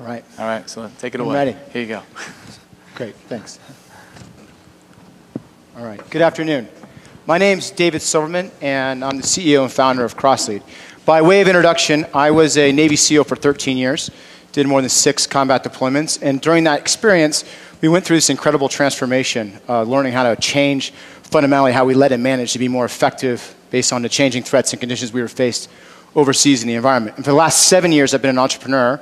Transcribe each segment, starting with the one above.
All right. All right, so take it away. I'm ready. Here you go. Great, thanks. All right, good afternoon. My name's David Silverman, and I'm the CEO and founder of CrossLead. By way of introduction, I was a Navy SEAL for 13 years, did more than 6 combat deployments, and during that experience, we went through this incredible transformation, learning how to change fundamentally how we led and managed to be more effective based on the changing threats and conditions we were faced overseas in the environment. And for the last 7 years, I've been an entrepreneur,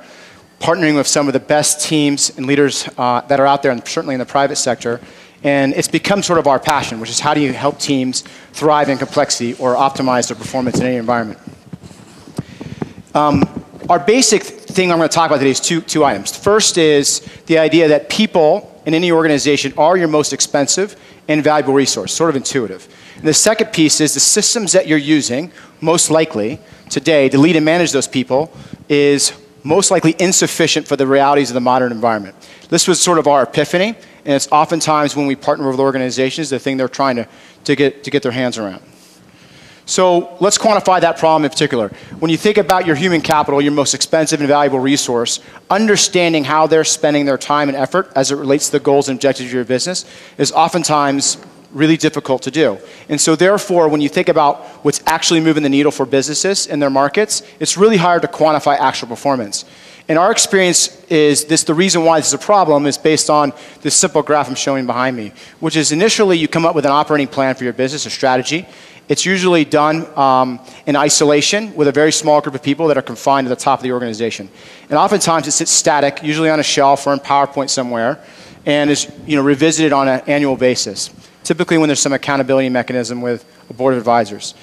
partnering with some of the best teams and leaders that are out there, and certainly in the private sector. And it's become sort of our passion, which is how do you help teams thrive in complexity or optimize their performance in any environment. Our basic thing I'm going to talk about today is two items. First is the idea that people in any organization are your most expensive and valuable resource, sort of intuitive. And the second piece is the systems that you're using, most likely today, to lead and manage those people is most likely insufficient for the realities of the modern environment. This was sort of our epiphany, and it's oftentimes when we partner with organizations, the thing they're trying to get their hands around. So let's quantify that problem in particular. When you think about your human capital, your most expensive and valuable resource, understanding how they're spending their time and effort as it relates to the goals and objectives of your business is oftentimes really difficult to do. And so therefore, when you think about what's actually moving the needle for businesses in their markets, it's really hard to quantify actual performance. And our experience is the reason why this is a problem is based on this simple graph I'm showing behind me, which is initially you come up with an operating plan for your business, a strategy. It's usually done in isolation with a very small group of people that are confined to the top of the organization. And oftentimes it sits static, usually on a shelf or in PowerPoint somewhere, and is revisited on an annual basis, typically when there's some accountability mechanism with a board of advisors.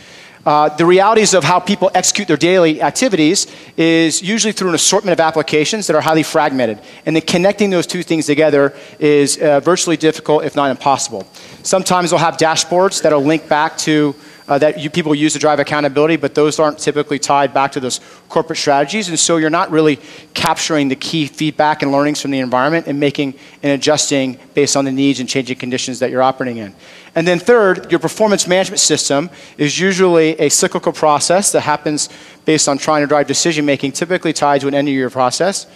The realities of how people execute their daily activities is usually through an assortment of applications that are highly fragmented. And then connecting those two things together is virtually difficult, if not impossible. Sometimes they'll have dashboards that'll link back to people use to drive accountability, but those aren't typically tied back to those corporate strategies. And so you're not really capturing the key feedback and learnings from the environment and making and adjusting based on the needs and changing conditions that you're operating in. And then third, your performance management system is usually a cyclical process that happens based on trying to drive decision making, typically tied to an end of year process.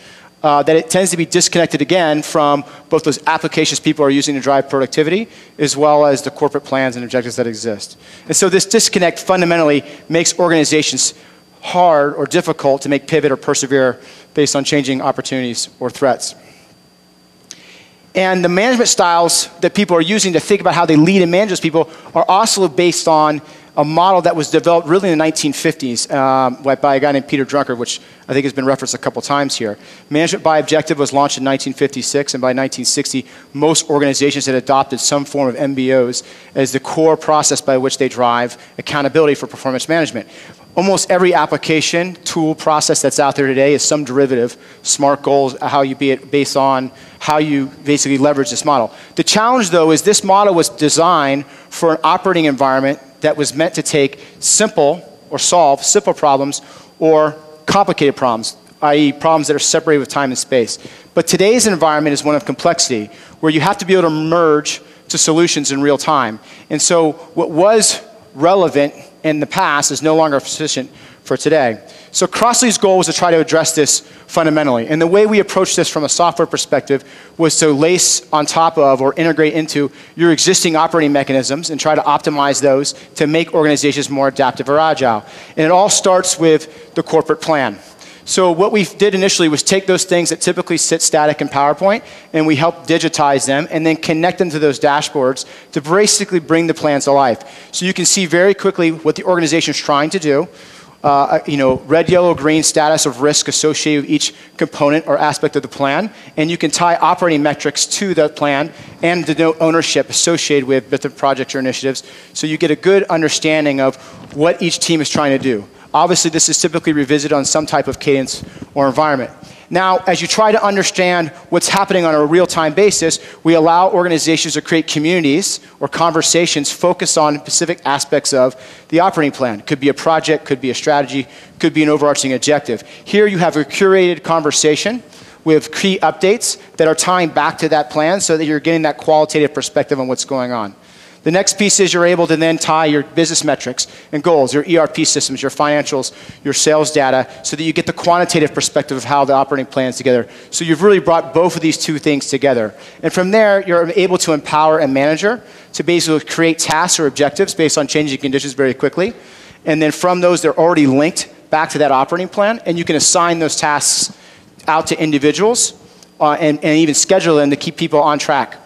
That it tends to be disconnected again from both those applications people are using to drive productivity as well as the corporate plans and objectives that exist. And so this disconnect fundamentally makes organizations hard or difficult to make pivot or persevere based on changing opportunities or threats. And the management styles that people are using to think about how they lead and manage those people are also based on a model that was developed really in the 1950s by a guy named Peter Drucker, which I think has been referenced a couple times here. Management by Objective was launched in 1956, and by 1960, most organizations had adopted some form of MBOs as the core process by which they drive accountability for performance management. Almost every application, tool, process that's out there today is some derivative, SMART goals, how you be it based on how you basically leverage this model. The challenge, though, is this model was designed for an operating environment that was meant to take simple or solve simple problems or complicated problems, i.e. problems that are separated with time and space. But today's environment is one of complexity, where you have to be able to merge to solutions in real time. And so what was relevant in the past is no longer sufficient for today. So CrossLead's goal was to try to address this fundamentally. And the way we approached this from a software perspective was to lace on top of or integrate into your existing operating mechanisms and try to optimize those to make organizations more adaptive or agile. And it all starts with the corporate plan. So what we did initially was take those things that typically sit static in PowerPoint, and we helped digitize them and then connect them to those dashboards to basically bring the plans to life. So you can see very quickly what the organization is trying to do. Red, yellow, green status of risk associated with each component or aspect of the plan. And you can tie operating metrics to the plan and denote ownership associated with different projects or initiatives. So you get a good understanding of what each team is trying to do. Obviously, this is typically revisited on some type of cadence or environment. Now, as you try to understand what's happening on a real-time basis, we allow organizations to create communities or conversations focused on specific aspects of the operating plan. Could be a project, could be a strategy, could be an overarching objective. Here you have a curated conversation with key updates that are tying back to that plan so that you're getting that qualitative perspective on what's going on. The next piece is you're able to then tie your business metrics and goals, your ERP systems, your financials, your sales data, so that you get the quantitative perspective of how the operating plan is together. So you've really brought both of these two things together. And from there, you're able to empower a manager to basically create tasks or objectives based on changing conditions very quickly. And then from those, they're already linked back to that operating plan, and you can assign those tasks out to individuals and even schedule them to keep people on track.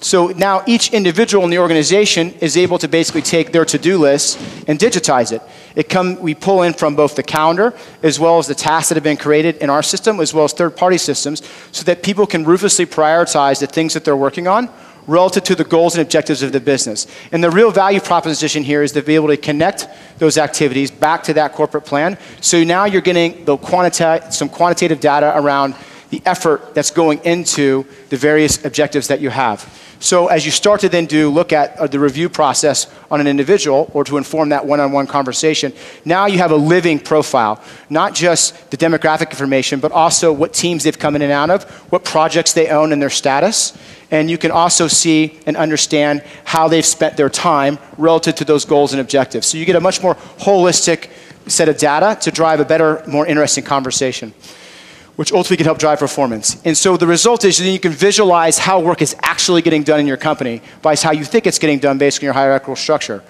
So now each individual in the organization is able to basically take their to-do list and digitize it. We pull in from both the calendar as well as the tasks that have been created in our system as well as third-party systems so that people can ruthlessly prioritize the things that they're working on relative to the goals and objectives of the business. And the real value proposition here is to be able to connect those activities back to that corporate plan. So now you're getting some quantitative data around the effort that's going into the various objectives that you have. So as you start to then look at the review process on an individual or to inform that one-on-one conversation, now you have a living profile, not just the demographic information, but also what teams they've come in and out of, what projects they own and their status. And you can also see and understand how they've spent their time relative to those goals and objectives. So you get a much more holistic set of data to drive a better, more interesting conversation, which ultimately can help drive performance. And so the result is then you can visualize how work is actually getting done in your company by how you think it's getting done based on your hierarchical structure.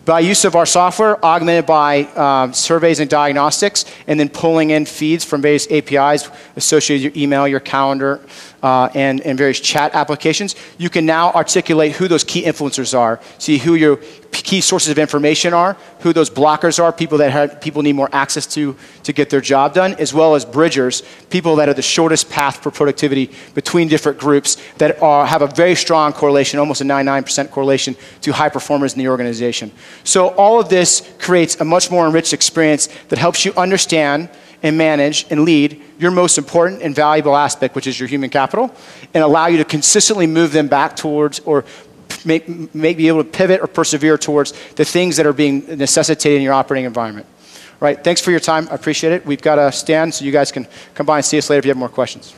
By use of our software, augmented by surveys and diagnostics, and then pulling in feeds from various APIs associated with your email, your calendar, and various chat applications, you can now articulate who those key influencers are, see who your key sources of information are, who those blockers are, people need more access to get their job done, as well as bridgers, people that are the shortest path for productivity between different groups that have a very strong correlation, almost a 99% correlation to high performers in the organization. So all of this creates a much more enriched experience that helps you understand and manage and lead your most important and valuable aspect, which is your human capital, and allow you to consistently move them back towards or may be able to pivot or persevere towards the things that are being necessitated in your operating environment. Right, thanks for your time. I appreciate it. We've got a stand, so you guys can come by and see us later if you have more questions.